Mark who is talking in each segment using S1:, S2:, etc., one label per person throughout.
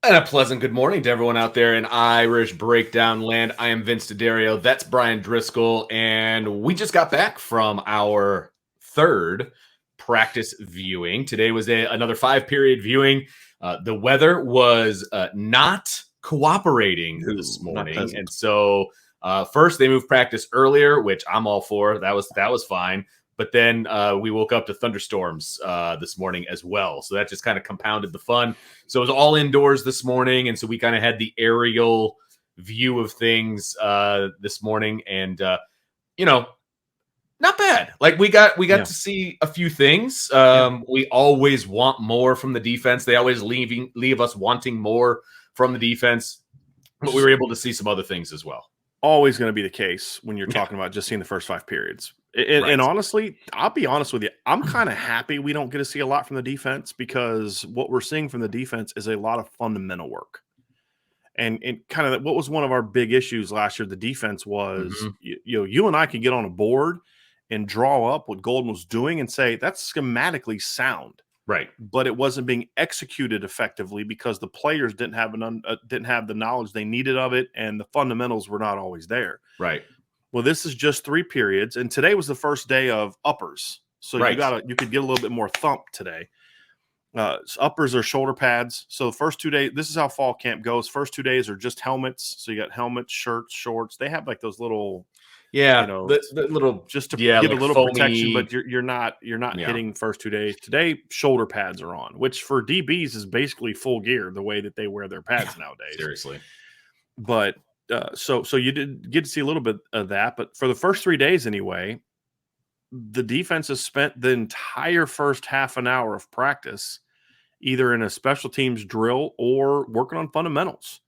S1: And a pleasant good morning to everyone out there in Irish Breakdown Land. I am Vince D'Addario. That's Brian Driscoll. And we just got back from our third practice viewing. Today was another 5-period viewing. The weather was not cooperating
S2: No,
S1: this
S2: not
S1: morning. And
S2: pleasant.
S1: so first they moved practice earlier, which I'm all for. That was fine. But then we woke up to thunderstorms this morning as well. So that just kind of compounded the fun. So it was all indoors this morning, and so we kind of had the aerial view of things this morning, and you know, not bad. Like we got
S2: Yeah,
S1: to see a few things.
S2: yeah.
S1: We always want more from the defense. They always leave us wanting more from the defense, but
S2: Which
S1: we
S2: is
S1: were able to see some other things as well.
S2: always going to be the case when you're
S1: Yeah,
S2: talking about just seeing the first 5 periods. And
S1: right,
S2: honestly, I'll be honest with you. I'm kind of happy we don't get to see a lot from the defense because what we're seeing from the defense is a lot of fundamental work. And kind of what was one of our big issues last year, the defense was,
S1: hmm
S2: you and I could get on a board and draw up what Golden was doing and say that's schematically sound,
S1: right,
S2: but it wasn't being executed effectively because the players didn't have the knowledge they needed of it, and the fundamentals were not always there.
S1: right,
S2: Well, this is just 3 periods, and today was the first day of uppers, so
S1: right.
S2: you could get a little bit more thump today. Uppers are shoulder pads. So the first 2 days, this is how fall camp goes. First 2 days are just helmets. So you got helmets, shirts, shorts. They have like those little, you
S1: Yeah,
S2: know,
S1: the little
S2: just to give a
S1: like
S2: little protection,
S1: foamy.
S2: but you're not
S1: Yeah,
S2: hitting the first 2 days. Today, shoulder pads are on, which for DBs is basically full gear the way that they wear their
S1: yeah.
S2: pads nowadays.
S1: Seriously,
S2: But so you did get to see a little bit of that, but for the first 3 days anyway, the defense has spent the entire first half an hour of practice either in a special teams drill or working on fundamentals.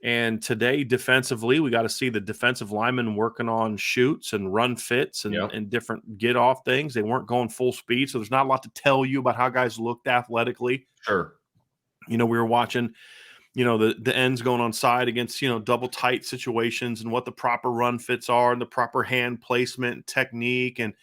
S2: And today, defensively, we got to see the defensive linemen working on shoots and run fits
S1: yeah,
S2: and different get off things. They weren't going full speed. So there's not a lot to tell you about how guys looked athletically.
S1: sure.
S2: We were watching, the ends going on side against, double tight situations and what the proper run fits are and the proper hand placement and technique. And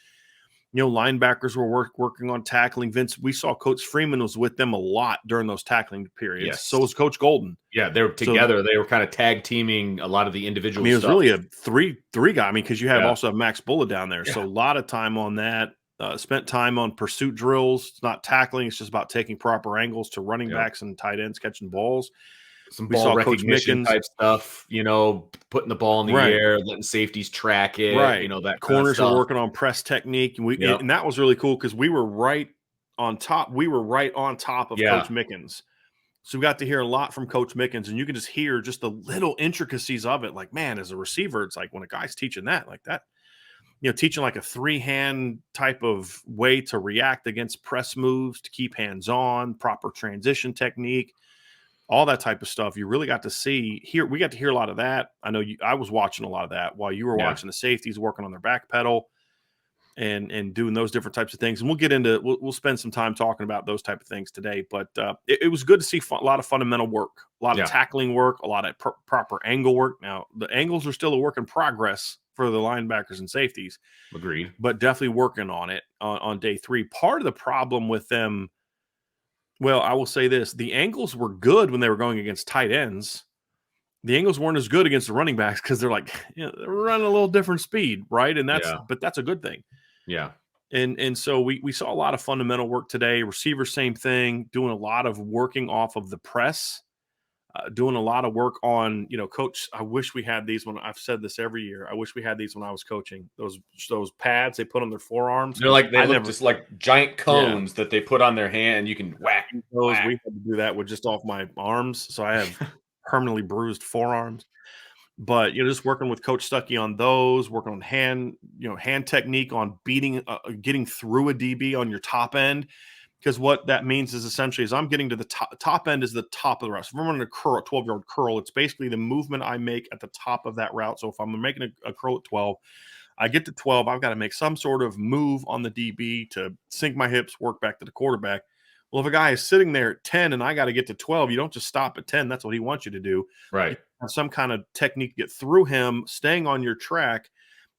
S2: linebackers were working on tackling. Vince, we saw Coach Freeman was with them a lot during those tackling periods. So
S1: Yes.
S2: was Coach Golden.
S1: Yeah, they were
S2: So
S1: together. They were kind of tag teaming a lot of the
S2: I
S1: individual
S2: mean, it was
S1: stuff.
S2: really a three guy. I mean, because you have
S1: Yeah,
S2: also have Max Bullet down there.
S1: yeah,
S2: So a lot of time on that. Spent time on pursuit drills. It's not tackling. It's just about taking proper angles to running
S1: yeah.
S2: backs and tight ends catching balls.
S1: Some
S2: We
S1: ball
S2: saw Coach
S1: recognition
S2: Mickens.
S1: type stuff, putting the ball in the
S2: Right.
S1: air, letting safeties track it,
S2: Right.
S1: that kind of
S2: Corners were
S1: stuff.
S2: working on press technique. And
S1: Yep.
S2: that was really cool because we were right on top. We were right on top of
S1: Yeah.
S2: Coach Mickens. So we got to hear a lot from Coach Mickens, and you can just hear just the little intricacies of it. Like, man, as a receiver, it's like when a guy's teaching that, like that, teaching like a 3-hand type of way to react against press moves, to keep hands on, proper transition technique, all that type of stuff. You really got to see here. We got to hear a lot of that. I was watching a lot of that while you were
S1: Yeah.
S2: watching the safeties working on their back pedal and doing those different types of things. And we'll spend some time talking about those type of things today. But it was good to see a lot of fundamental work, a lot of
S1: Yeah.
S2: tackling work, a lot of proper angle work. Now the angles are still a work in progress for the linebackers and safeties,
S1: Agreed.
S2: but definitely working on it on day 3. Part of the problem with them, well, I will say this: the angles were good when they were going against tight ends. The angles weren't as good against the running backs because they're like, they're running a little different speed, right?
S1: Yeah.
S2: But that's a good thing.
S1: Yeah.
S2: And so we saw a lot of fundamental work today. Receivers, same thing, doing a lot of working off of the press, doing a lot of work on, coach. I wish we had these when I've said this every year. I wish we had these when I was coaching. Those pads they put on their forearms
S1: They're
S2: because
S1: like they
S2: I
S1: look
S2: never,
S1: just like giant
S2: yeah,
S1: cones that they put on their hand. You can whack,
S2: those
S1: whack.
S2: we had to do that with just off my arms. So I have permanently bruised forearms. But just working with Coach Stuckey on those, working on hand technique on getting through a DB on your top end, because what that means is essentially is I'm getting to the top end is the top of the route. So if I'm running a 12-yard curl, it's basically the movement I make at the top of that route. So if I'm making a curl at 12, I get to 12, I've got to make some sort of move on the DB to sink my hips, work back to the quarterback. Well, if a guy is sitting there at 10 and I got to get to 12, you don't just stop at 10. That's what he wants you to do. You
S1: Right.
S2: have some kind of technique to get through him, staying on your track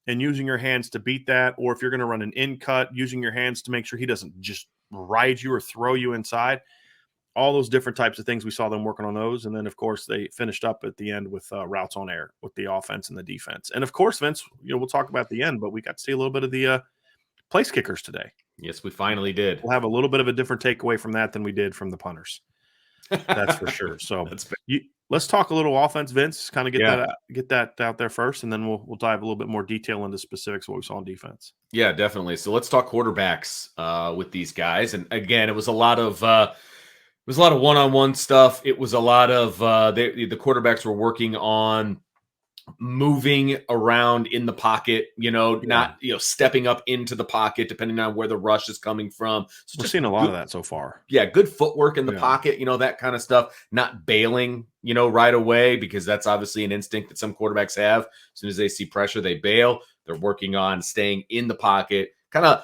S2: and using your hands to beat that. Or if you're going to run an in cut, using your hands to make sure he doesn't just ride you or throw you inside. all those different types of things. We saw them working on those. And then, of course, they finished up at the end with routes on air with the offense and the defense. And, of course, Vince, we'll talk about the end, but we got to see a little bit of the place kickers today.
S1: Yes, we finally did.
S2: We'll have a little bit of a different takeaway from that than we did from the punters. That's for sure. So let's talk a little offense, Vince. Kind of get that out there first, and then we'll dive a little bit more detail into specifics of what we saw on defense.
S1: Yeah, definitely. So let's talk quarterbacks with these guys. And again, it was a lot of one-on-one stuff. It was a lot of the quarterbacks were working on moving around in the pocket, not stepping up into the pocket depending on where the rush is coming from. So
S2: we're seeing a lot of that so far.
S1: Yeah, good footwork in the pocket, that kind of stuff. Not bailing, right away, because that's obviously an instinct that some quarterbacks have. As soon as they see pressure, they bail. They're working on staying in the pocket. Kind of,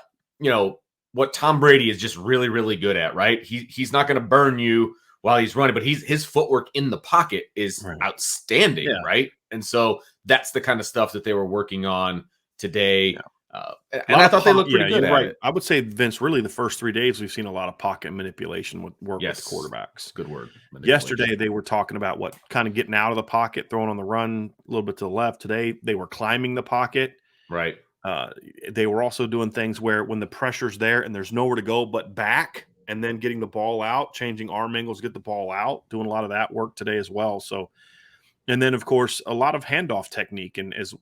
S1: what Tom Brady is just really, really good at, right? He's not going to burn you while he's running, but his footwork in the pocket is outstanding, right? And so that's the kind of stuff that they were working on today. And I thought they looked pretty good at it.
S2: I would say, Vince, really the first 3 days we've seen a lot of pocket manipulation with work with the quarterbacks.
S1: Good word.
S2: Yesterday they were talking about kind of getting out of the pocket, throwing on the run a little bit to the left. Today they were climbing the pocket.
S1: Right.
S2: They were also doing things where when the pressure's there and there's nowhere to go but back, and then getting the ball out, changing arm angles, get the ball out, doing a lot of that work today as well. So, and then of course a lot of handoff technique. And as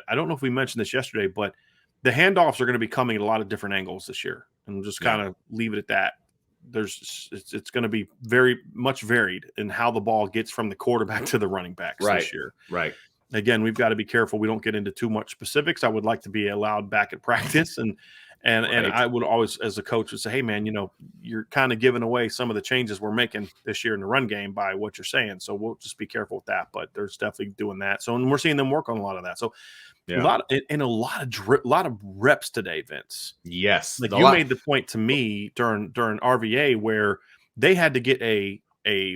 S2: I don't know if we mentioned this yesterday, but the handoffs are going to be coming at a lot of different angles this year, and we'll just kind of leave it at that. It's going to be very much varied in how the ball gets from the quarterback to the running backs this year.
S1: Right.
S2: Again, we've got to be careful we don't get into too much specifics. I would like to be allowed back at practice, and I would always, as a coach, would say, hey, man, you're kind of giving away some of the changes we're making this year in the run game by what you're saying. So we'll just be careful with that. But there's definitely doing that. So, and we're seeing them work on a lot of that. So a lot of reps today, Vince.
S1: Yes.
S2: Like you made the point to me during RVA where they had to get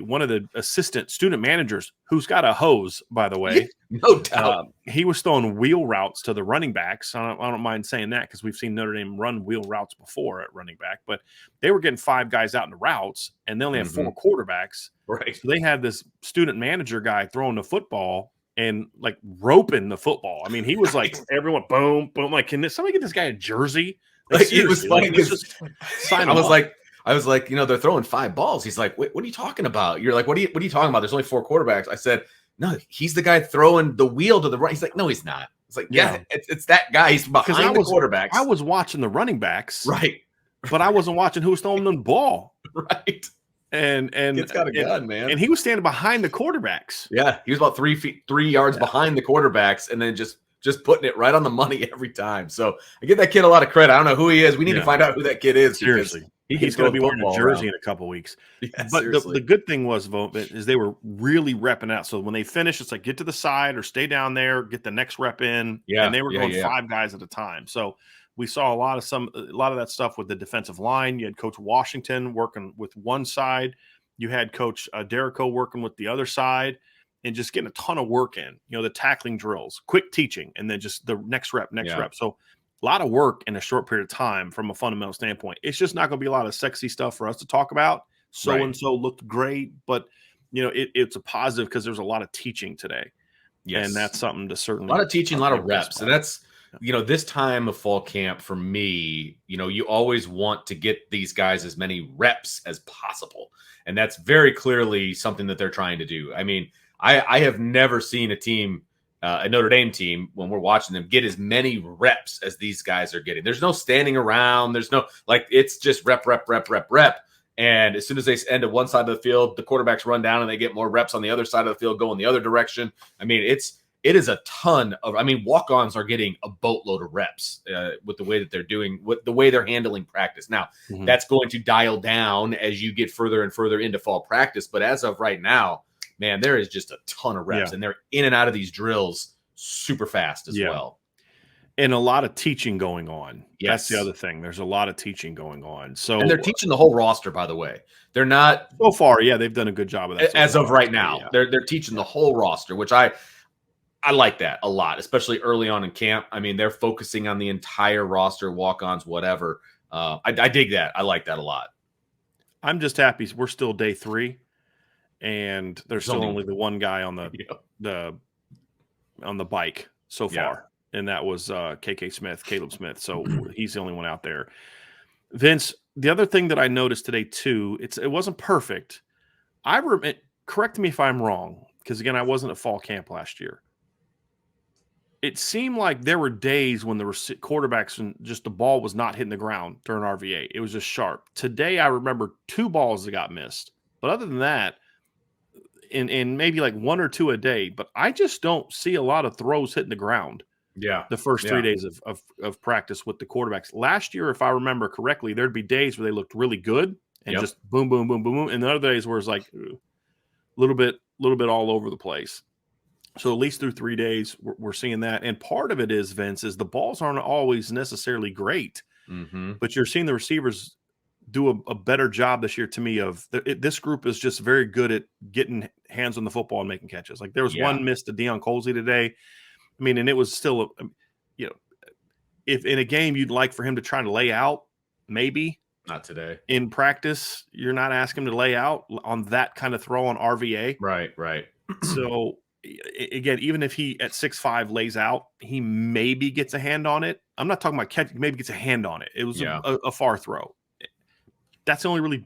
S2: one of the assistant student managers who's got a hose, by the way.
S1: No doubt.
S2: He was throwing wheel routes to the running backs. I don't mind saying that because we've seen Notre Dame run wheel routes before at running back, but they were getting 5 guys out in the routes and they only have 4 quarterbacks.
S1: Right.
S2: So they had this student manager guy throwing the football and like roping the football. I mean, he was like, everyone, boom, boom. Like, can somebody get this guy a jersey?
S1: Like it was funny because I was like, they're throwing 5 balls. He's like, what are you talking about? You're like, what are you talking about? There's only 4 quarterbacks. I said, no, he's the guy throwing the wheel to the right. He's like, no, he's not. It's like, it's that guy. He's behind the quarterbacks.
S2: I was watching the running backs.
S1: Right.
S2: But I wasn't watching who was throwing the ball.
S1: Right.
S2: And
S1: it's got a gun, man.
S2: And he was standing behind the quarterbacks.
S1: Yeah. He was about 3 yards behind the quarterbacks and then just putting it right on the money every time. So I give that kid a lot of credit. I don't know who he is. We need to find out who that kid is.
S2: Seriously. He's going to be wearing a jersey in a couple weeks.
S1: Yeah,
S2: but the good thing was, is they were really repping out. So when they finish, it's like get to the side or stay down there, get the next rep in.
S1: Yeah,
S2: and they were going 5 guys at a time. So we saw a lot of that stuff with the defensive line. You had Coach Washington working with one side. You had Coach Derrico working with the other side, and just getting a ton of work in. The tackling drills, quick teaching, and then just the next rep. So a lot of work in a short period of time from a fundamental standpoint. It's just not going to be a lot of sexy stuff for us to talk about. So-and-so looked great, but, it's a positive because there's a lot of teaching today. Yes. And that's something to certainly.
S1: A lot of teaching, a lot of reps. And that's, this time of fall camp for me, you always want to get these guys as many reps as possible. And that's very clearly something that they're trying to do. I mean, I have never seen a team, a Notre Dame team, when we're watching them, get as many reps as these guys are getting. There's no standing around. There's no, it's just rep. And as soon as they end at one side of the field, the quarterbacks run down and they get more reps on the other side of the field, going the other direction. I mean, it is a ton of, walk-ons are getting a boatload of reps with the way that they're doing, with the way they're handling practice. Now, that's going to dial down as you get further and further into fall practice. But as of right now, man, there is just a ton of reps, and they're in and out of these drills super fast as well.
S2: And a lot of teaching going on. Yes. That's the other thing. There's a lot of teaching going on. So,
S1: and they're teaching the whole roster, by the way. They're not
S2: so far. Yeah, they've done a good job of that.
S1: As of right now, they're teaching the whole roster, which I like that a lot, especially early on in camp. I mean, they're focusing on the entire roster, walk-ons, whatever. I dig that. I like that a lot.
S2: I'm just happy we're still day 3, and there's
S1: There's
S2: still
S1: only
S2: only the one guy on
S1: yeah.
S2: the bike so
S1: Yeah.
S2: far, and that was Caleb Smith. So he's the only one out there. Vince, the other thing that I noticed today too, it wasn't perfect. Correct me if I'm wrong, because again, I wasn't at fall camp last year. It seemed like there were days when there were quarterbacks and just the ball was not hitting the ground during RVA. It was just sharp. Today, I remember 2 balls that got missed. But other than that, in maybe like 1 or 2 a day, but I just don't see a lot of throws hitting the ground
S1: Yeah.
S2: the first 3
S1: Yeah.
S2: days of practice with the quarterbacks. Last year, if I remember correctly, there'd be days where they looked really good and just boom, boom, boom, boom, boom. And the other days where it's like a little bit all over the place. So at least through 3 days, we're seeing that. And part of it is, Vince, is the balls aren't always necessarily great, but you're seeing the receivers do a better job this year to me this group is just very good at getting hands on the football and making catches. Like there was one miss to Deion Colsey today. I mean, and it was still, if in a game you'd like for him to try to lay out, maybe.
S1: Not today.
S2: In practice, you're not asking him to lay out on that kind of throw on RVA.
S1: Right.
S2: So again, even if he at 6'5" lays out, he maybe gets a hand on it. I'm not talking about catch. Maybe gets a hand on it. It was a far throw. That's only really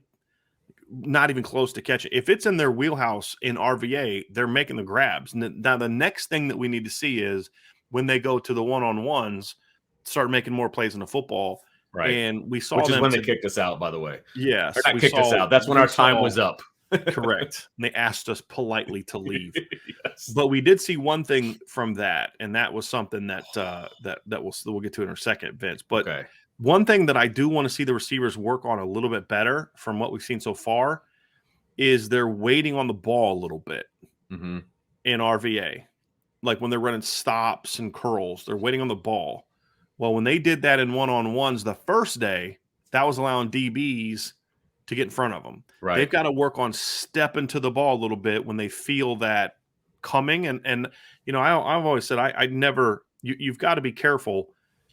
S2: not even close to catch it. If it's in their wheelhouse in RVA, they're making the grabs. Now the next thing that we need to see is when they go to the one-on-ones, start making more plays in the football.
S1: Right.
S2: And we saw
S1: which is when they kicked us out, by the way.
S2: Yes.
S1: Or not kicked us out. That's when our time was up.
S2: Correct. And they asked us politely to leave.
S1: Yes.
S2: But we did see one thing from that, and that was something that we'll get to in a second, Vince. But one thing that I do want to see the receivers work on a little bit better from what we've seen so far is they're waiting on the ball a little bit in RVA. Like when they're running stops and curls, they're waiting on the ball. Well, when they did that in one-on-ones the first day, that was allowing DBs to get in front of them.
S1: Right.
S2: They've got to work on stepping to the ball a little bit when they feel that coming. And I've always said I never you've got to be careful.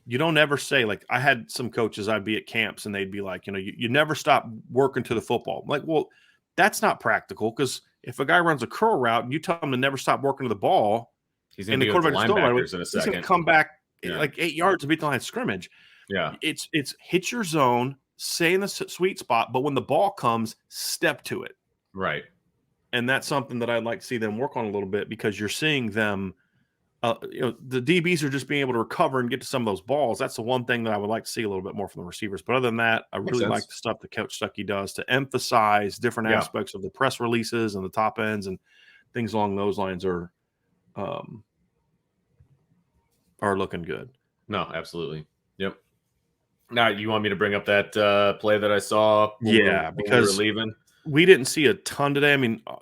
S2: You don't ever say, like, I had some coaches, I'd be at camps and they'd be like, you never stop working to the football. I'm like, well, that's not practical, because if a guy runs a curl route and you tell him to never stop working to the ball,
S1: he's going to be with the linebackers in a second.
S2: He's going to come back like 8 yards to beat the line of scrimmage.
S1: Yeah.
S2: It's hit your zone, stay in the sweet spot, but when the ball comes, step to it.
S1: Right.
S2: And that's something that I'd like to see them work on a little bit, because you're seeing them the DBs are just being able to recover and get to some of those balls. That's the one thing that I would like to see a little bit more from the receivers. But other than that, I really like the stuff that Coach Stuckey does to emphasize different aspects of the press releases and the top ends and things along those lines are looking good.
S1: No, absolutely. Yep. Now, you want me to bring up that play that I saw?
S2: Because
S1: we were leaving.
S2: We didn't see a ton today. I mean, a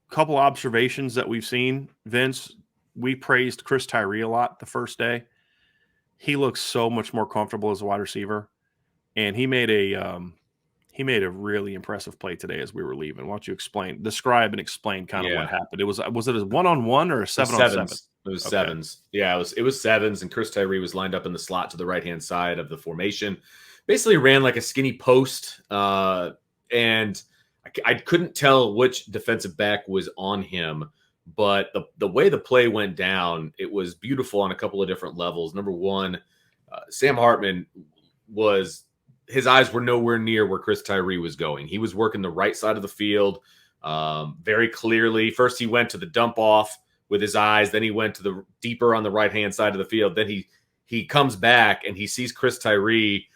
S2: couple observations that we've seen, Vince. We praised Chris Tyree a lot the first day. He looks so much more comfortable as a wide receiver, and he made a really impressive play today as we were leaving. Why don't you describe and explain kind of what happened? Was it a 1-on-1 or a 7-on-7?
S1: It was sevens. Yeah, it was sevens, and Chris Tyree was lined up in the slot to the right-hand side of the formation. Basically ran like a skinny post, and I couldn't tell which defensive back was on him. But the way the play went down, it was beautiful on a couple of different levels. Number one, Sam Hartman his eyes were nowhere near where Chris Tyree was going. He was working the right side of the field very clearly. First, he went to the dump off with his eyes. Then he went to the deeper on the right-hand side of the field. Then he comes back and he sees Chris Tyree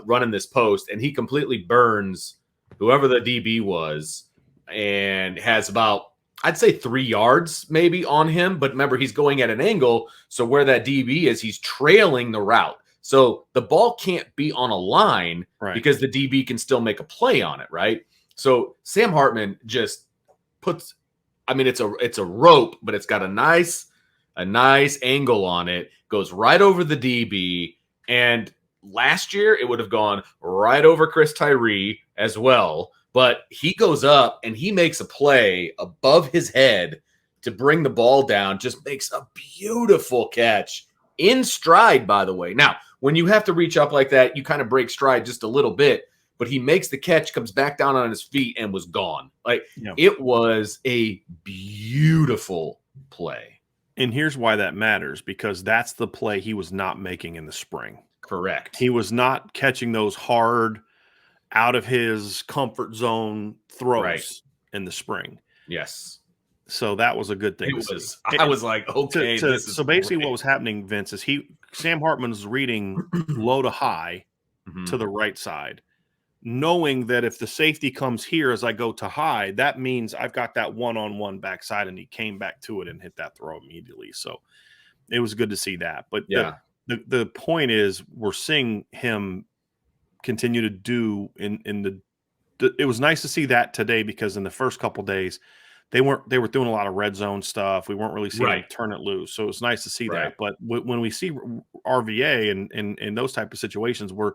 S1: running this post, and he completely burns whoever the DB was and has about, I'd say 3 yards maybe on him, but remember, he's going at an angle. So where that DB is, he's trailing the route. So the ball can't be on a line because the DB can still make a play on it, right? So Sam Hartman just puts, I mean, it's a rope, but it's got a nice angle on it, goes right over the DB. And last year it would have gone right over Chris Tyree as well. But he goes up and he makes a play above his head to bring the ball down, just makes a beautiful catch in stride, by the way. Now, when you have to reach up like that, you kind of break stride just a little bit. but he makes the catch, comes back down on his feet, and was gone. Like,
S2: Yeah.
S1: it was a beautiful play.
S2: And here's why that matters, because that's the play he was not making in the spring.
S1: Correct.
S2: He was not catching those hard, out of his comfort zone throws in the spring.
S1: Yes.
S2: So that was a good thing to see.
S1: I was like, okay, this is
S2: so basically
S1: great.
S2: what was happening, Vince, is Sam Hartman's reading low to high to the right side, knowing that if the safety comes here as I go to high, that means I've got that one-on-one backside, and he came back to it and hit that throw immediately. So it was good to see that. But the point is, we're seeing him continue to do it was nice to see that today, because in the first couple days they were doing a lot of red zone stuff. We weren't really seeing him turn it loose. So it was nice to see that. But when we see RVA and those type of situations, we're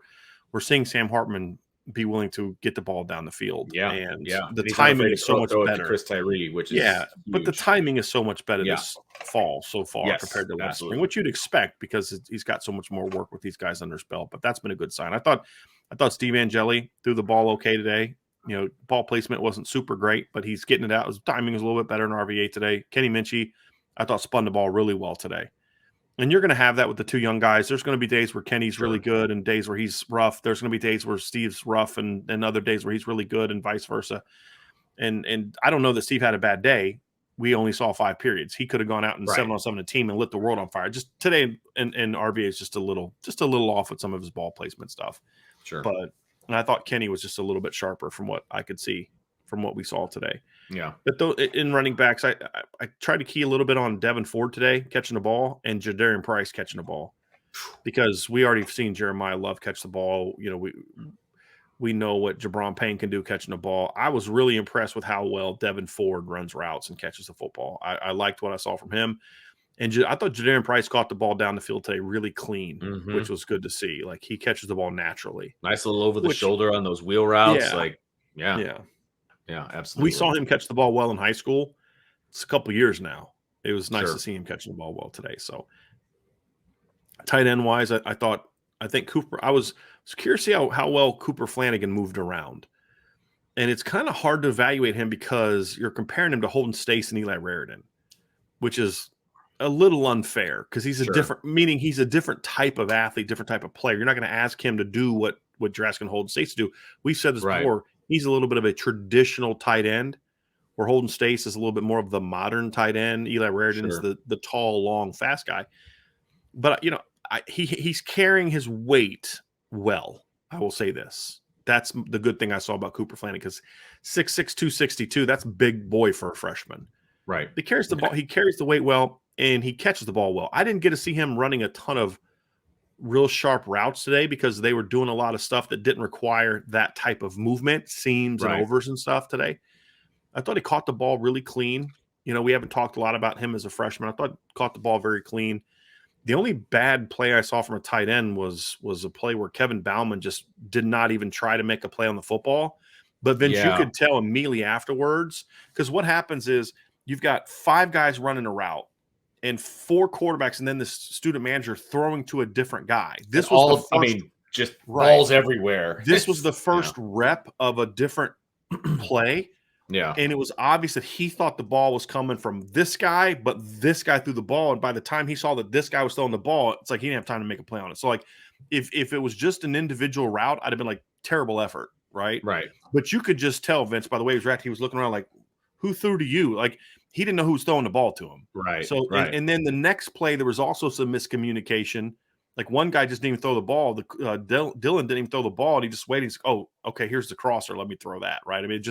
S2: seeing Sam Hartman be willing to get the ball down the field. And the timing is so much better.
S1: To Chris Tyree, which is huge.
S2: But the timing is so much better this fall so far compared to last spring, which you'd expect, because he's got so much more work with these guys under his belt. But that's been a good sign. I thought Steve Angeli threw the ball okay today. Ball placement wasn't super great, but he's getting it out. His timing was a little bit better in RVA today. Kenny Minchie, I thought, spun the ball really well today. And you're going to have that with the two young guys. There's going to be days where Kenny's really good and days where he's rough. There's going to be days where Steve's rough and other days where he's really good, and vice versa. And I don't know that Steve had a bad day. We only saw 5 periods. He could have gone out and 7-on-7 a team and lit the world on fire. Just today, and RVA is just a little off with some of his ball placement stuff.
S1: Sure.
S2: And I thought Kenny was just a little bit sharper from what I could see from what we saw today.
S1: Yeah.
S2: But though in running backs, I tried to key a little bit on Devin Ford today catching the ball, and Jadarian Price catching the ball, because we already seen Jeremiah Love catch the ball. We know what Jabron Payne can do catching the ball. I was really impressed with how well Devin Ford runs routes and catches the football. I liked what I saw from him. And I thought Jadarian Price caught the ball down the field today really clean, which was good to see. Like, he catches the ball naturally.
S1: Nice little over the shoulder on those wheel routes. Yeah, absolutely.
S2: We saw him catch the ball well in high school. It's a couple years now. It was nice to see him catching the ball well today. So, tight end wise, I think Cooper. I was curious to see how well Cooper Flanagan moved around, and it's kind of hard to evaluate him because you're comparing him to Holden Stace and Eli Raridan, which is a little unfair, because he's he's a different type of athlete, different type of player. You're not going to ask him to do what Jurassic and Holden Stace do. We've said this before. He's a little bit of a traditional tight end, where Holden Stace is a little bit more of the modern tight end. Eli Raridan is the tall, long, fast guy. But he's carrying his weight well. I will say this. That's the good thing I saw about Cooper Flanagan, because 6'6", 262, that's big boy for a freshman.
S1: Right.
S2: He carries the ball. He carries the weight well, and he catches the ball well. I didn't get to see him running a ton of real sharp routes today, because they were doing a lot of stuff that didn't require that type of movement, seams and overs and stuff today. I thought he caught the ball really clean. We haven't talked a lot about him as a freshman. I thought he caught the ball very clean. The only bad play I saw from a tight end was a play where Kevin Bauman just did not even try to make a play on the football. But Vince, you could tell immediately afterwards, because what happens is you've got 5 guys running a route and 4 quarterbacks, and then the student manager throwing to a different guy. This was
S1: just balls everywhere.
S2: This was the first rep of a different play.
S1: Yeah.
S2: And it was obvious that he thought the ball was coming from this guy, but this guy threw the ball. And by the time he saw that this guy was throwing the ball, it's like he didn't have time to make a play on it. So, like, if it was just an individual route, I'd have been like, terrible effort, right?
S1: Right.
S2: But you could just tell, Vince, by the way he was reacting, he was looking around like, who threw to you? Like, he didn't know who was throwing the ball to him.
S1: Right.
S2: So, and then the next play, there was also some miscommunication. Like, one guy just didn't even throw the ball. Dylan didn't even throw the ball, and he just waited. He's like, oh, okay, here's the crosser. Let me throw that, right? I mean,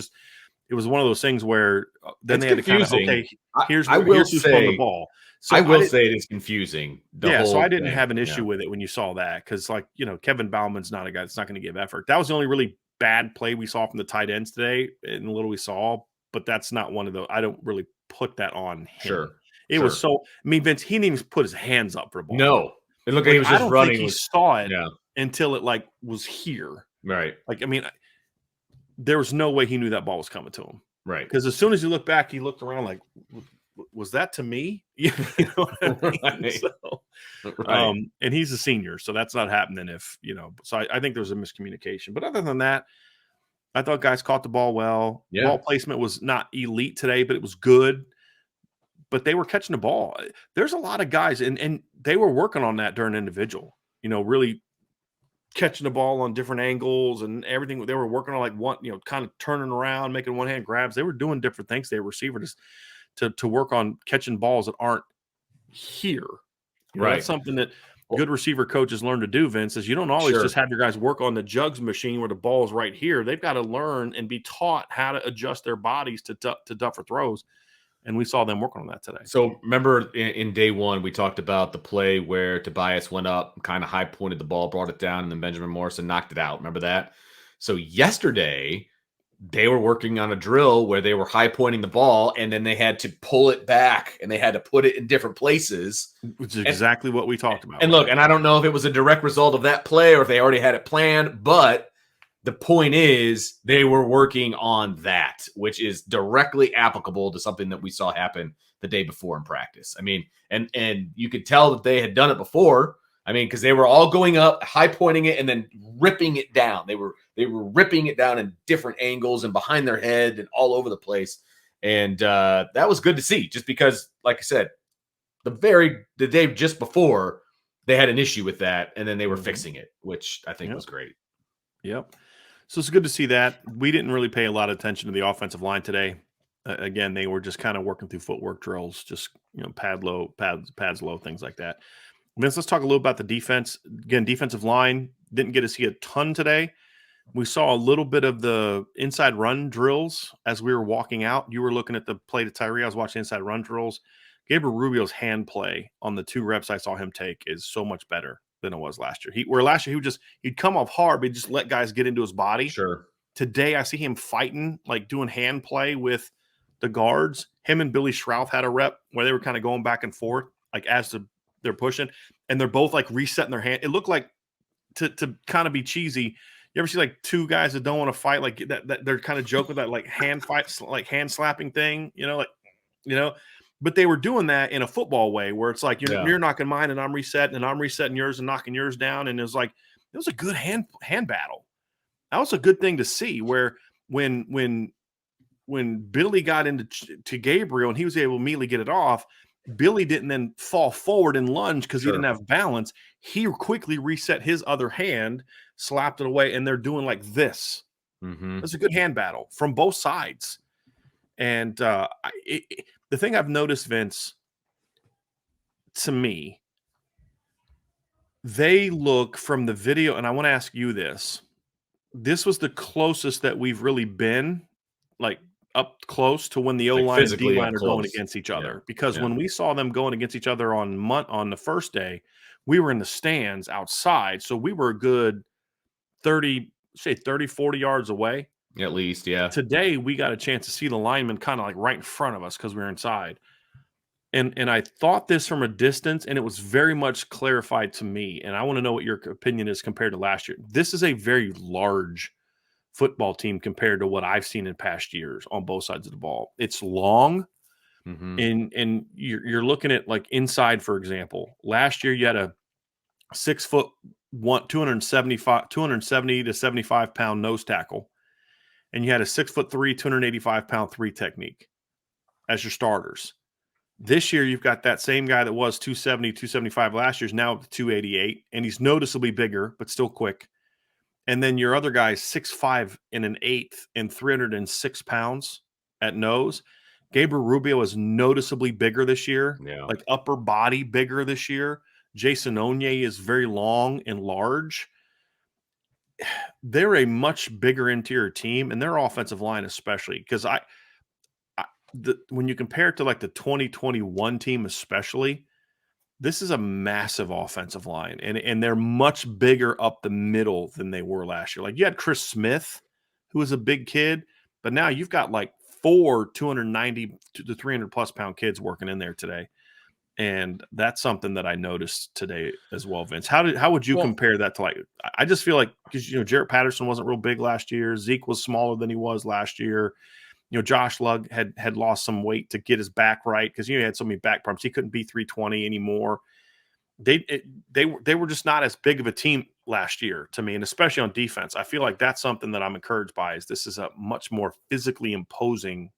S2: it was one of those things where then they had to kind of, okay, here's who's throwing the ball. So
S1: I will say it is confusing.
S2: So I didn't have an issue with it when you saw that, because, like, Kevin Bauman's not a guy that's not going to give effort. That was the only really bad play we saw from the tight ends today, and the little we saw, but that's not one of the, I don't really put that on him. It was so, I mean, Vince, he didn't even put his hands up for a ball.
S1: No. It looked like he was just running.
S2: He saw it until it, like, was here.
S1: Right.
S2: Like, I mean, there was no way he knew that ball was coming to him.
S1: Right.
S2: Because as soon as he looked back, he looked around like, was that to me? You know what I mean?
S1: Right.
S2: And he's a senior, so that's not happening if, so I think there was a miscommunication. But other than that, I thought guys caught the ball well.
S1: Yeah.
S2: Ball placement was not elite today, but it was good. But they were catching the ball. There's a lot of guys, and they were working on that during individual, really catching the ball on different angles and everything. They were working on like one, kind of turning around, making one hand grabs. They were doing different things. They were receivers to work on catching balls that aren't here.
S1: Right.
S2: That's something that good receiver coaches learn to do, Vince, is you don't always just have your guys work on the jugs machine where the ball is right here. They've got to learn and be taught how to adjust their bodies to tougher throws. And we saw them working on that today.
S1: So remember in day one, we talked about the play where Tobias went up, kind of high pointed the ball, brought it down, and then Benjamin Morrison knocked it out. Remember that? So yesterday, they were working on a drill where they were high pointing the ball, and then they had to pull it back and they had to put it in different places.
S2: Which is exactly what we talked about.
S1: And look, and I don't know if it was a direct result of that play or if they already had it planned, but the point is they were working on that, which is directly applicable to something that we saw happen the day before in practice. I mean, and you could tell that they had done it before. I mean, because they were all going up, high pointing it, and then ripping it down. They were ripping it down in different angles and behind their head and all over the place. And that was good to see, just because, like I said, the day just before they had an issue with that, and then they were fixing it, which I think was great.
S2: Yep. So it's good to see that. We didn't really pay a lot of attention to the offensive line today. Again, they were just kind of working through footwork drills, just pads low, things like that. Vince, let's talk a little about the defense. Again, defensive line didn't get to see a ton today. We saw a little bit of the inside run drills as we were walking out. You were looking at the play to Tyree. I was watching inside run drills. Gabriel Rubio's hand play on the 2 reps I saw him take is so much better than it was last year. Last year he'd come off hard, but he'd just let guys get into his body.
S1: Sure.
S2: Today I see him fighting, like doing hand play with the guards. Him and Billy Schrouth had a rep where they were kind of going back and forth, like as they're pushing, and they're both like resetting their hand. It looked like, to kind of be cheesy, you ever see like 2 guys that don't want to fight, like that they're kind of joking with that like hand fight, like hand slapping thing, but they were doing that in a football way where it's like you're knocking mine and I'm resetting yours and knocking yours down. And it was a good hand battle. That was a good thing to see, where when Billy got into Gabriel and he was able to immediately get it off, Billy didn't then fall forward and lunge because he didn't have balance. He quickly reset his other hand, slapped it away, and they're doing like this.
S1: Mm-hmm.
S2: It's a good hand battle from both sides. And the thing I've noticed, Vince, to me, they look from the video, and I want to ask you this. This was the closest that we've really been, like up close to when the O-line and D-line are going against each other. Because when we saw them going against each other on the first day, we were in the stands outside. So we were a good 30, 40 yards away.
S1: At least, yeah.
S2: Today, we got a chance to see the lineman kind of like right in front of us because we were inside. And I thought this from a distance, and it was very much clarified to me. And I want to know what your opinion is compared to last year. This is a very large football team compared to what I've seen in past years on both sides of the ball. It's long, and you're looking at like inside, for example. Last year, you had a 6'1", 270 to 75 pound nose tackle, and you had a 6'3", 285 pound 3 technique as your starters. This year, you've got that same guy that was 270, 275 last year's now 288, and he's noticeably bigger, but still quick. And then your other guy is 6'5" and an 1/8 and 306 pounds at nose. Gabriel Rubio is noticeably bigger this year, like upper body bigger this year. Jason Onye is very long and large. They're a much bigger interior team, and their offensive line especially, because when you compare it to like the 2021 team especially, this is a massive offensive line, and they're much bigger up the middle than they were last year. Like you had Chris Smith, who was a big kid, but now you've got like 4 290 to 300 plus pound kids working in there today. And that's something that I noticed today as well, Vince. How would you compare that to, like, I just feel like, because, Jarrett Patterson wasn't real big last year. Zeke was smaller than he was last year. Josh Lugg had lost some weight to get his back right because he had so many back problems. He couldn't be 320 anymore. they were just not as big of a team last year to me, and especially on defense. I feel like that's something that I'm encouraged by. Is this is a much more physically imposing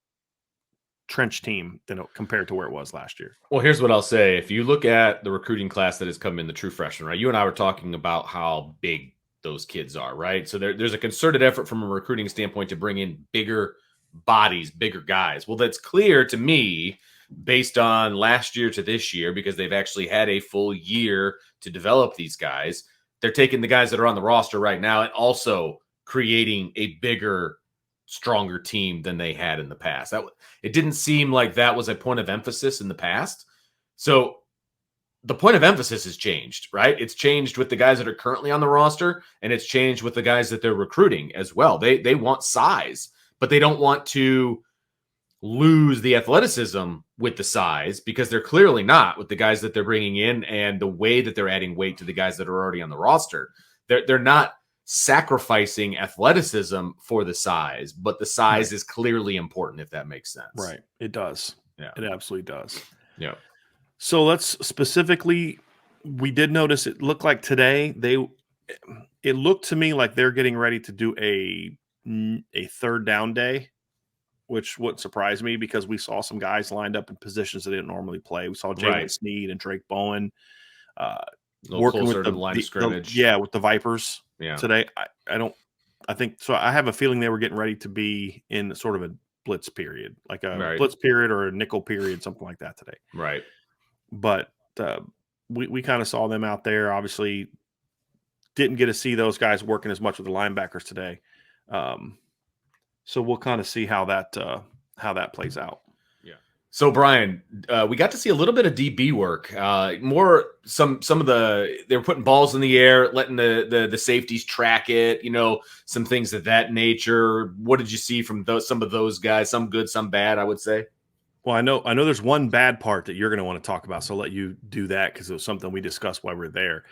S2: trench team than compared to where it was last year.
S1: Well, here's what I'll say. If you look at the recruiting class that has come in, the true freshmen, right? You and I were talking about how big those kids are, right? So there's a concerted effort from a recruiting standpoint to bring in bigger bodies, bigger guys. Well, that's clear to me based on last year to this year because they've actually had a full year to develop these guys. They're taking the guys that are on the roster right now and also creating a bigger, stronger team than they had in the past. It didn't seem like that was a point of emphasis in the past. So the point of emphasis has changed, right? It's changed with the guys that are currently on the roster, and it's changed with the guys that they're recruiting as well. They want size, but they don't want to lose the athleticism with the size because they're clearly not with the guys that they're bringing in and the way that they're adding weight to the guys that are already on the roster. They're not sacrificing athleticism for the size, but the size is clearly important, if that makes sense.
S2: Right. It does.
S1: Yeah.
S2: It absolutely does.
S1: Yeah.
S2: So let's specifically, we did notice it looked like today it looked to me like they're getting ready to do a third down day, which wouldn't surprise me because we saw some guys lined up in positions that they didn't normally play. We saw Jalen Sneed and Drake Bowen working with the line of scrimmage. With the Vipers today. I think so. I have a feeling they were getting ready to be in sort of a blitz period, like a blitz period or a nickel period, something like that today.
S1: Right.
S2: But we kind of saw them out there. Obviously, didn't get to see those guys working as much with the linebackers today. So we'll kind of see how that plays out.
S1: Yeah. So Brian, we got to see a little bit of DB work. More some of they were putting balls in the air, letting the safeties track it. Some things of that nature. What did you see from some of those guys? Some good, some bad. I would say.
S2: Well, I know there's one bad part that you're going to want to talk about, so I'll let you do that because it was something we discussed while we were there.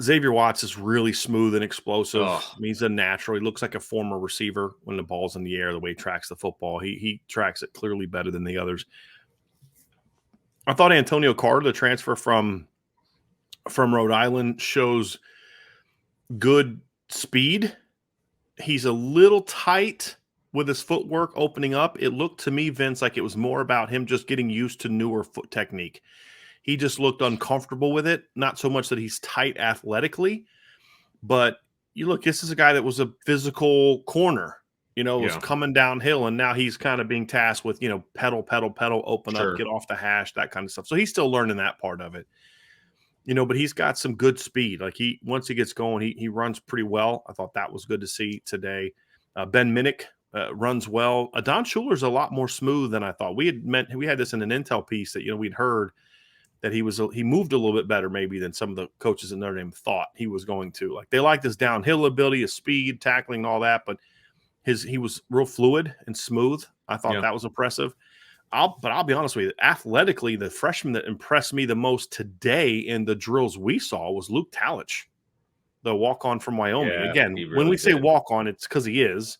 S2: Xavier Watts is really smooth and explosive. I mean, he's a natural. He looks like a former receiver when the ball's in the air, the way he tracks the football. He tracks it clearly better than the others. I thought Antonio Carter, the transfer from Rhode Island, shows good speed. He's a little tight with his footwork opening up. It looked to me, Vince, like it was more about him just getting used to newer foot technique. He just looked uncomfortable with it. Not so much that he's tight athletically, but you look, this is a guy that was a physical corner, was coming downhill, and now he's kind of being tasked with, pedal, open up, get off the hash, that kind of stuff. So he's still learning that part of it, but he's got some good speed. Like once he gets going, he runs pretty well. I thought that was good to see today. Ben Minnick runs well. Don Schuler's a lot more smooth than I thought. We had this in an intel piece that, we'd heard that he moved a little bit better maybe than some of the coaches at Notre Dame thought he was going to. Like they liked his downhill ability, his speed, tackling, and all that, but he was real fluid and smooth. I thought that was impressive. I'll be honest with you, athletically, the freshman that impressed me the most today in the drills we saw was Luke Talich, the walk-on from Wyoming. Yeah, again, when we say walk-on, it's because he is,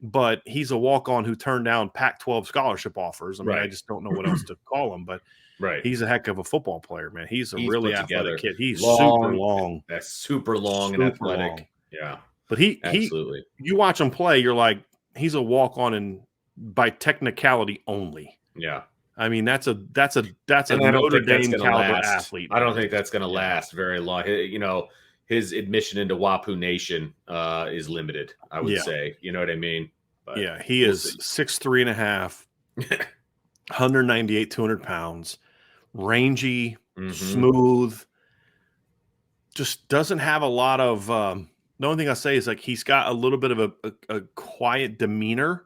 S2: but he's a walk-on who turned down Pac-12 scholarship offers. I mean, I just don't know what else to call him, but he's a heck of a football player, man. He's a really athletic kid. He's super long.
S1: That's super long and athletic. Long. Yeah.
S2: But absolutely. You watch him play, you're like, he's a walk-on and by technicality only.
S1: Yeah.
S2: I mean, that's a Notre Dame caliber athlete.
S1: I don't think that's going to last very long. His admission into WAPU Nation is limited, I would say. You know what I mean?
S2: But he is 6'3.5", 198, 200 pounds, rangy, smooth, just doesn't have a lot of the only thing I say is like he's got a little bit of a quiet demeanor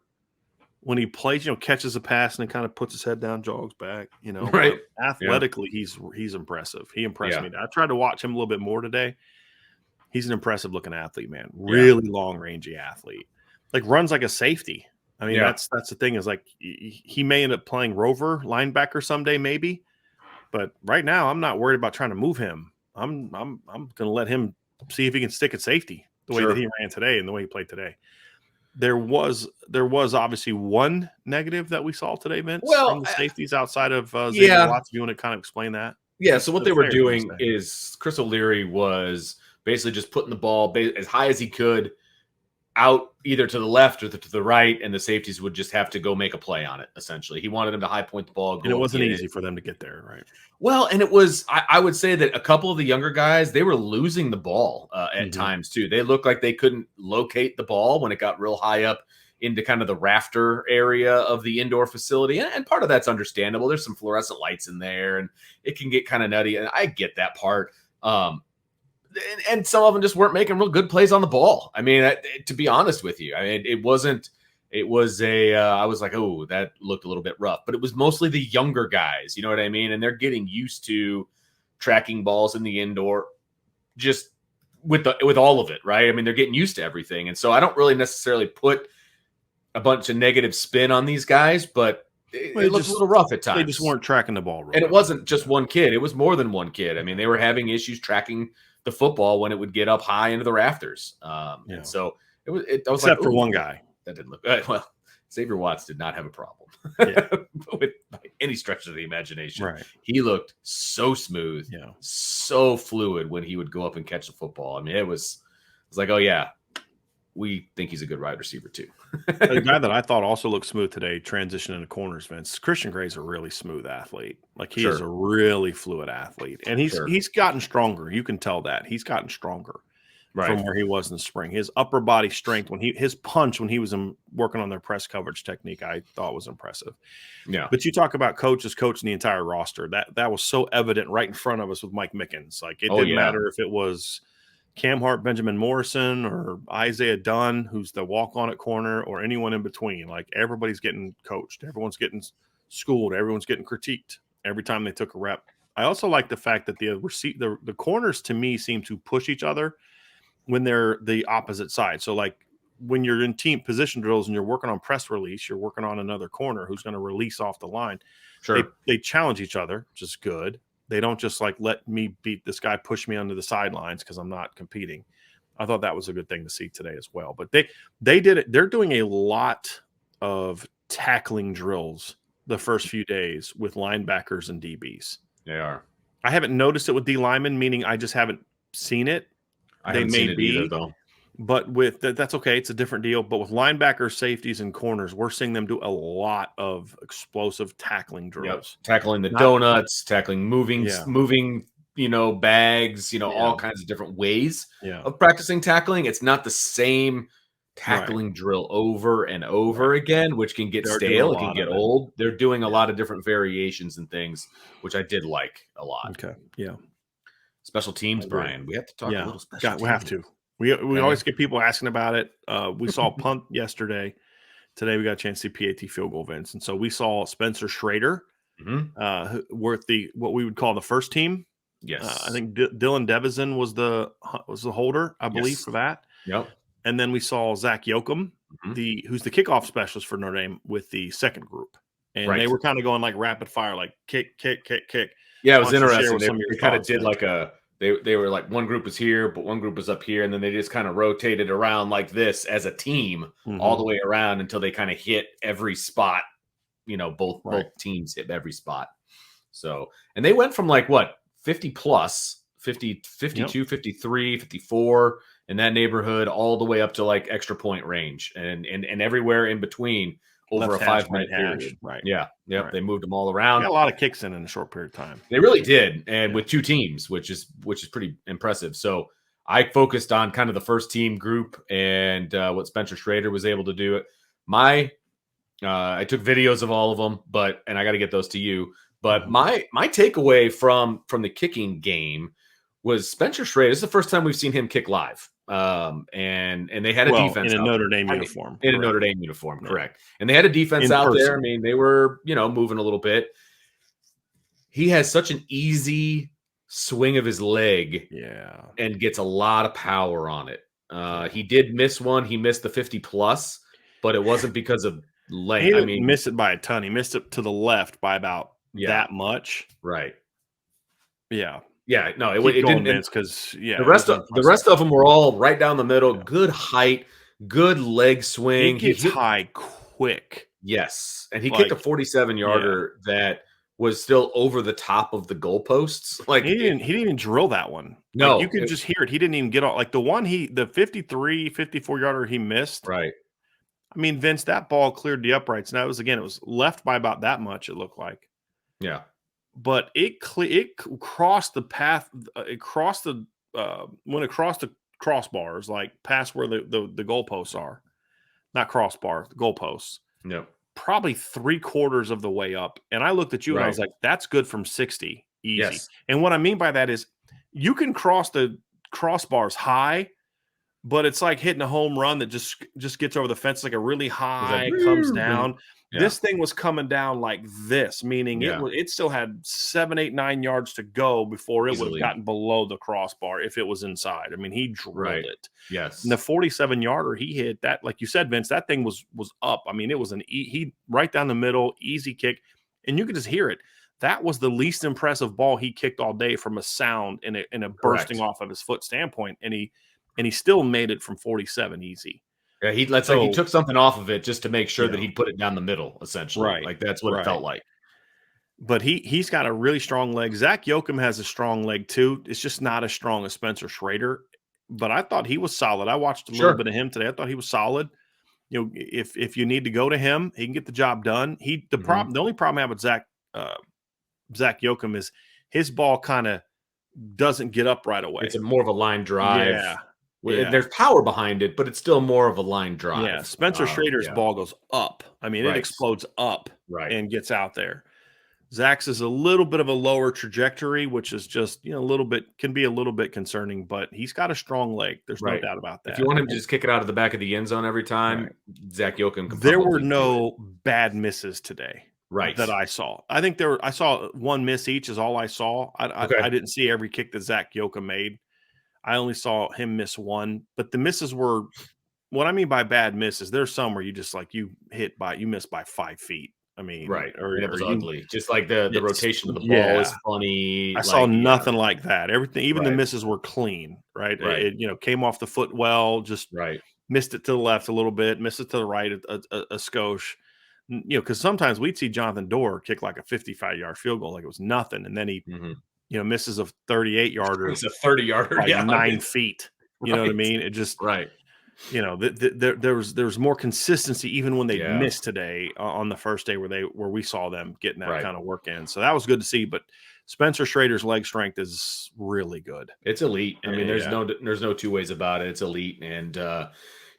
S2: when he plays, catches a pass and then kind of puts his head down, jogs back,
S1: Right.
S2: But athletically, he's impressive. He impressed me. I tried to watch him a little bit more today. He's an impressive looking athlete, man. Really long, rangy athlete. Like runs like a safety. I mean, that's the thing is like he may end up playing rover linebacker someday, maybe. But right now, I'm not worried about trying to move him. I'm going to let him see if he can stick at safety the way that he ran today and the way he played today. There was obviously one negative that we saw today, Vince, from the safeties outside of Xavier Watts. If you want to kind of explain that?
S1: Yeah, so what they were
S2: fair, you
S1: doing
S2: say.
S1: is Chris O'Leary was basically just putting the ball as high as he could out either to the left or to the right, and the safeties would just have to go make a play on it, essentially. He wanted him to high point the ball,
S2: And it
S1: go up,
S2: wasn't
S1: get it.
S2: easy for them to get there, right?
S1: Well, and it was, I would say that a couple of the younger guys, they were losing the ball at
S2: Mhm.
S1: times too. They looked like they couldn't locate the ball when it got real high up into kind of the rafter area of the indoor facility. And part of that's understandable. There's some fluorescent lights in there and it can get kind of nutty. And I get that part. And some of them just weren't making real good plays on the ball. I mean, to be honest with you, I mean, it wasn't. It was I was like, oh, that looked a little bit rough, but it was mostly the younger guys. You know what I mean? And they're getting used to tracking balls in the indoor, just with all of it, right? I mean, they're getting used to everything, and so I don't really necessarily put a bunch of negative spin on these guys, but it looked a little rough at times.
S2: They just weren't tracking the ball real
S1: and it
S2: well.
S1: wasn't just one kid; it was more than one kid. I mean, they were having issues tracking the football when it would get up high into the rafters. And so I was
S2: except
S1: like,
S2: for one guy.
S1: That didn't look well. Xavier Watts did not have a problem with by any stretch of the imagination.
S2: Right.
S1: He looked so smooth, so fluid when he would go up and catch the football. I mean, it was like, oh yeah, we think he's a good wide receiver too.
S2: The guy that I thought also looked smooth today, transitioning into corners, Vince. Christian Gray's a really smooth athlete. Like he is a really fluid athlete, and he's gotten stronger. You can tell that he's gotten stronger from where he was in the spring. His upper body strength, his punch when he was working on their press coverage technique, I thought was impressive.
S1: Yeah,
S2: but you talk about coaches coaching the entire roster. That was so evident right in front of us with Mike Mickens. Like it didn't matter if it was Cam Hart, Benjamin Morrison, or Isaiah Dunn, who's the walk-on at corner, or anyone in between. Like everybody's getting coached, everyone's getting schooled, everyone's getting critiqued every time they took a rep. I also like the fact that the corners to me seem to push each other when they're the opposite side. So like when you're in team position drills and you're working on press release, you're working on another corner who's going to release off the line. They challenge each other, which is good. They don't just like let me beat this guy, push me onto the sidelines because I'm not competing. I thought that was a good thing to see today as well. But they did it. They're doing a lot of tackling drills the first few days with linebackers and DBs.
S1: They are.
S2: I haven't noticed it with D linemen, meaning I just haven't seen it.
S1: I haven't seen it either, though.
S2: But with that's okay. It's a different deal. But with linebackers, safeties, and corners, we're seeing them do a lot of explosive tackling drills.
S1: Tackling the donuts, tackling moving, bags, all kinds of different ways of practicing tackling. It's not the same tackling drill over and over again, which can get stale. It can get old. They're doing a lot of different variations and things, which I did like a lot.
S2: Okay. Yeah.
S1: Special teams, Brian. We have to talk a little special teams.
S2: We have to. We always get people asking about it. We saw punt yesterday. Today we got a chance to see PAT field goal events. And so we saw Spencer Schrader worth what we would call the first team.
S1: Yes.
S2: I think Dylan Devison was the holder, I believe, for that.
S1: Yep.
S2: And then we saw Zach Yoakum, who's the kickoff specialist for Notre Dame, with the second group. And they were kind of going like rapid fire, like kick, kick, kick, kick.
S1: Yeah, it was interesting. They kind of did like they were like one group was here, but one group was up here, and then they just kind of rotated around like this as a team all the way around until they kind of hit every spot. Both teams hit every spot. So, and they went from like what 50 plus, 50, 52, 53, 54 in that neighborhood, all the way up to like extra point range, and everywhere in between. Over a 5-minute period.
S2: Right.
S1: Yeah. Yep. Right. They moved them all around.
S2: Got a lot of kicks in a short period of time.
S1: They really did. And with two teams, which is pretty impressive. So I focused on kind of the first team group and what Spencer Schrader was able to do. I took videos of all of them, and I got to get those to you. But my takeaway from the kicking game was Spencer Schrader. This is the first time we've seen him kick live. And they had a defense
S2: in a Notre Dame uniform.
S1: In a Notre Dame uniform, correct. And they had a defense out there. I mean, they were, moving a little bit. He has such an easy swing of his leg and gets a lot of power on it. He did miss one. He missed the 50 plus, but it wasn't because of length.
S2: He didn't miss it by a ton. He missed it to the left by about that much.
S1: Right.
S2: Yeah.
S1: Yeah, no, it didn't
S2: because
S1: the rest of them were all right down the middle. Good height, good leg swing.
S2: He gets high quick.
S1: Yes, and he kicked a 47-yarder that was still over the top of the goalposts. Like
S2: He didn't even drill that one. Like, you
S1: no,
S2: could just hear it. He didn't even get all like, the 53, 54 yarder he missed.
S1: right.
S2: I mean, Vince, that ball cleared the uprights. Now, it was left by about that much, it looked like.
S1: Yeah.
S2: But it crossed the path, it crossed the went across the crossbars, like, past where the goalposts are. Not crossbar, the goalposts.
S1: Yep.
S2: Probably 3/4 of the way up, and I looked at you and I
S1: Right.
S2: was like, "That's good from 60, easy."
S1: Yes.
S2: And what I mean by that is you can cross the crossbars high, but it's like hitting a home run that just gets over the fence, like a really
S1: It's like,
S2: high, comes down.
S1: yeah.
S2: This thing was coming down like this, meaning
S1: Yeah.
S2: it still had 7, 8, 9 yards to go before it would have
S1: Easily.
S2: gotten below the crossbar if it was inside. I mean, he drilled
S1: Right.
S2: it.
S1: Yes.
S2: And the 47-yarder he hit, that, like you said, Vince, that thing was up. I mean, it was he right down the middle, easy kick, and you could just hear it. That was the least impressive ball he kicked all day from a sound and a bursting off of his foot standpoint, and he still made it from 47 easy.
S1: Yeah, he took something off of it just to make sure that he'd put it down the middle, essentially.
S2: Right.
S1: Like that's what it felt like.
S2: But he's got a really strong leg. Zach Yoakum has a strong leg too. It's just not as strong as Spencer Schrader. But I thought he was solid. I watched a little bit of him today. I thought he was solid. You know, if you need to go to him, he can get the job done. The only problem I have with Zach Yoakum is his ball kind of doesn't get up right away.
S1: It's more of a line drive.
S2: Yeah.
S1: There's power behind it, but it's still more of a line drive.
S2: Yeah, Spencer Schrader's ball goes up. I mean, it explodes up and gets out there. Zach's is a little bit of a lower trajectory, which is just, can be a little bit concerning, but he's got a strong leg. There's no doubt about that.
S1: If you want him to just kick it out of the back of the end zone every time, Zach Yoakum can.
S2: There were no bad misses today.
S1: Right.
S2: That I saw. I think I saw one miss each is all I saw. I didn't see every kick that Zach Yoakum made. I only saw him miss one, but the misses were, what I mean by bad misses, there's some where you just like you miss by 5 feet. I mean,
S1: or it was ugly. Just like the rotation of the ball is funny.
S2: I saw nothing like that. Everything, even the misses were clean, right? It came off the foot well, just missed it to the left a little bit, missed it to the right a skosh. Because sometimes we'd see Jonathan Dorr kick like a 55-yard field goal like it was nothing, and then he misses a 38-yarder.
S1: It's a 30-yarder,
S2: by 9 feet. You know what I mean? It just there was more consistency even when they missed today on the first day where we saw them getting that kind of work in. So that was good to see. But Spencer Schrader's leg strength is really good.
S1: It's elite. I mean, there's no two ways about it. It's elite, and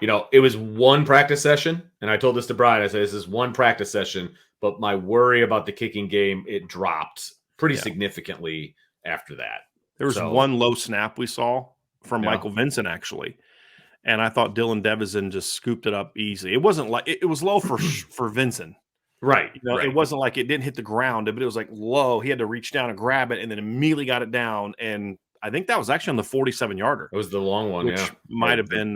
S1: it was one practice session, and I told this to Brian. I said, this is one practice session, but my worry about the kicking game, it dropped pretty significantly after that.
S2: There was one low snap we saw from Michael Vincent, actually, and I thought Dylan Devison just scooped it up easily. It wasn't like it was low for Vincent.
S1: Right.
S2: It wasn't like it didn't hit the ground, but it was like low. He had to reach down and grab it and then immediately got it down, and I think that was actually on the 47-yarder.
S1: It was the long one,
S2: which might have been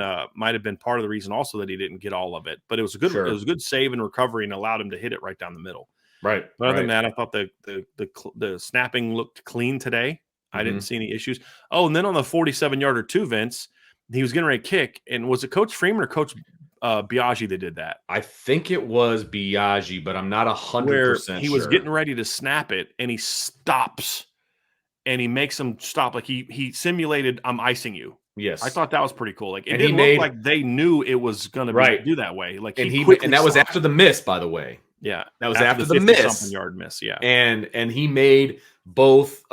S2: part of the reason also that he didn't get all of it. But it was a good save and recovery and allowed him to hit it right down the middle.
S1: Right.
S2: But other than that, I thought the snapping looked clean today. I didn't see any issues. Oh, and then on the 47-yarder too, Vince, he was getting ready to kick, and was it Coach Freeman or Coach Biaggi that did that?
S1: I think it was Biaggi, but I'm not 100% sure.
S2: He was getting ready to snap it, and he stops. And he makes them stop. Like he simulated, I'm icing you.
S1: Yes.
S2: I thought that was pretty cool. Like it didn't look like they knew it was going to do that way. Like
S1: and that was after the miss, by the way.
S2: Yeah.
S1: That was after the miss.
S2: Something yard miss. Yeah.
S1: And he made both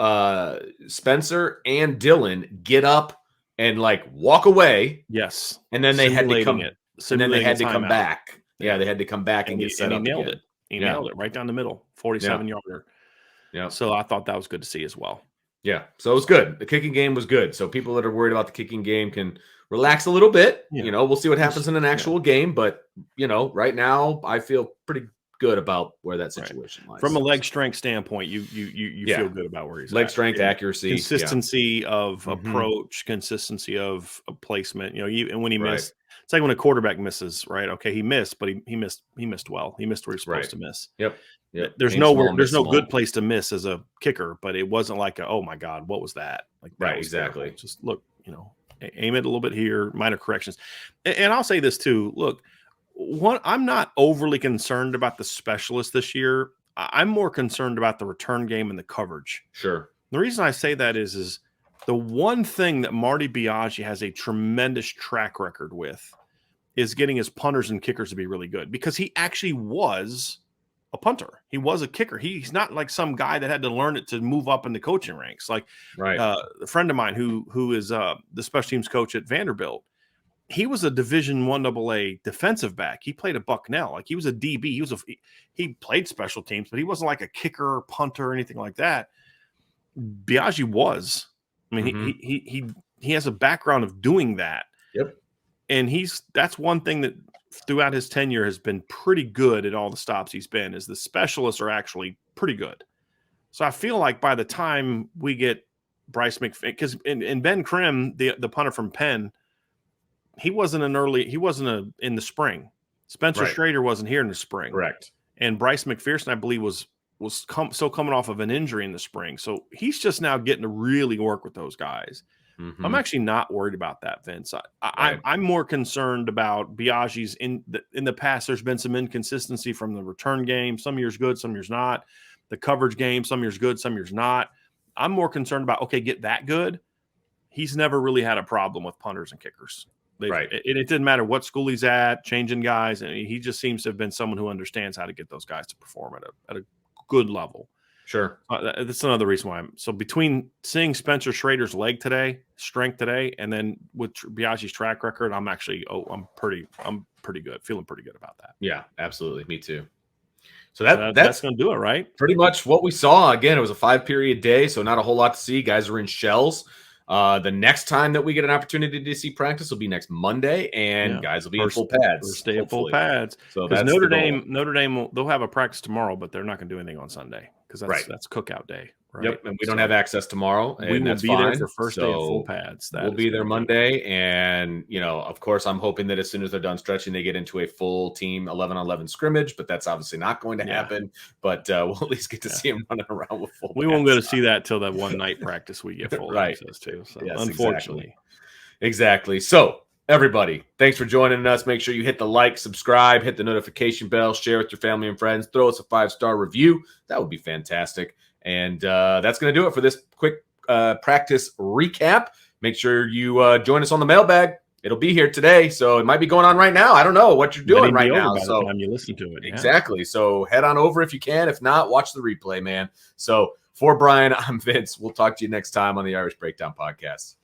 S1: Spencer and Dylan get up and like walk away.
S2: Yes.
S1: And then they had to come
S2: back.
S1: Yeah, they had to come back and get set up.
S2: He nailed it. He nailed it right down the middle. 47-yarder.
S1: Yeah.
S2: So I thought that was good to see as well.
S1: Yeah, so it was good. The kicking game was good. So people that are worried about the kicking game can relax a little bit. Yeah. We'll see what happens in an actual game. But, right now I feel pretty good about where that situation lies.
S2: From a leg strength standpoint, you feel good about where he's
S1: leg strength, accuracy,
S2: consistency of approach, consistency of placement. And when he missed, it's like when a quarterback misses, right? Okay, he missed, but he missed well. He missed where he's supposed to miss.
S1: Yep.
S2: There's no good place to miss as a kicker, but it wasn't like oh my God, what was that? Like that was
S1: exactly.
S2: Terrible. Just look, aim it a little bit here, minor corrections. And I'll say this too. Look, I'm not overly concerned about the specialists this year. I'm more concerned about the return game and the coverage.
S1: Sure.
S2: The reason I say that is the one thing that Marty Biaggi has a tremendous track record with is getting his punters and kickers to be really good, because he actually was a punter. He was a kicker. He's not like some guy that had to learn it to move up in the coaching ranks. Like a friend of mine who is the special teams coach at Vanderbilt, he was a Division I AA defensive back. He played at Bucknell. Like, he was a DB. He played special teams, but he wasn't like a kicker or punter or anything like that. Biaggi was. I mean, he has a background of doing that.
S1: Yep.
S2: And that's one thing that throughout his tenure has been pretty good at all the stops he's been, is the specialists are actually pretty good. So I feel like by the time we get Bryce McFadden, because in Ben Krim, the punter from Penn, he wasn't in the spring. Spencer Schrader wasn't here in the spring.
S1: Correct.
S2: And Bryce McPherson, I believe, was still coming off of an injury in the spring. So he's just now getting to really work with those guys. Mm-hmm. I'm actually not worried about that, Vince. I'm more concerned about Biaggi's in the past. There's been some inconsistency from the return game. Some years good, some years not. The coverage game, some years good, some years not. I'm more concerned about, okay, get that good. He's never really had a problem with punters and kickers. It didn't matter what school he's at, changing guys. And he just seems to have been someone who understands how to get those guys to perform at a good level.
S1: Sure.
S2: That's another reason why so between seeing Spencer Schrader's strength today, and then with Biaggi's track record, I'm pretty good, feeling pretty good about that.
S1: Yeah, absolutely. Me too. So
S2: that's going to do it, right?
S1: Pretty much what we saw. Again, it was a 5-period day, so not a whole lot to see. Guys are in shells. The next time that we get an opportunity to see practice will be next Monday, and guys will be in full pads.
S2: First day of full pads. So that's Notre Dame, they'll have a practice tomorrow, but they're not going to do anything on Sunday because that's cookout day. Right?
S1: Yep, and we don't have access tomorrow. And
S2: we will be there for first day of full pads.
S1: We'll be there Monday, and of course, I'm hoping that as soon as they're done stretching, they get into a full team 11-on-11 scrimmage. But that's obviously not going to happen. But we'll at least get to see them running around with full.
S2: We won't go to see that till that one night practice we get full access to. So yes, unfortunately,
S1: exactly. So everybody, thanks for joining us. Make sure you hit the like, subscribe, hit the notification bell, share with your family and friends. Throw us a 5-star review. That would be fantastic. And that's going to do it for this quick practice recap. Make sure you join us on the mailbag. It'll be here today, so it might be going on right now. I don't know what you're doing right now.
S2: So by the time you listen to it,
S1: exactly. So head on over if you can. If not, watch the replay, man. So for Brian, I'm Vince. We'll talk to you next time on the Irish Breakdown Podcast.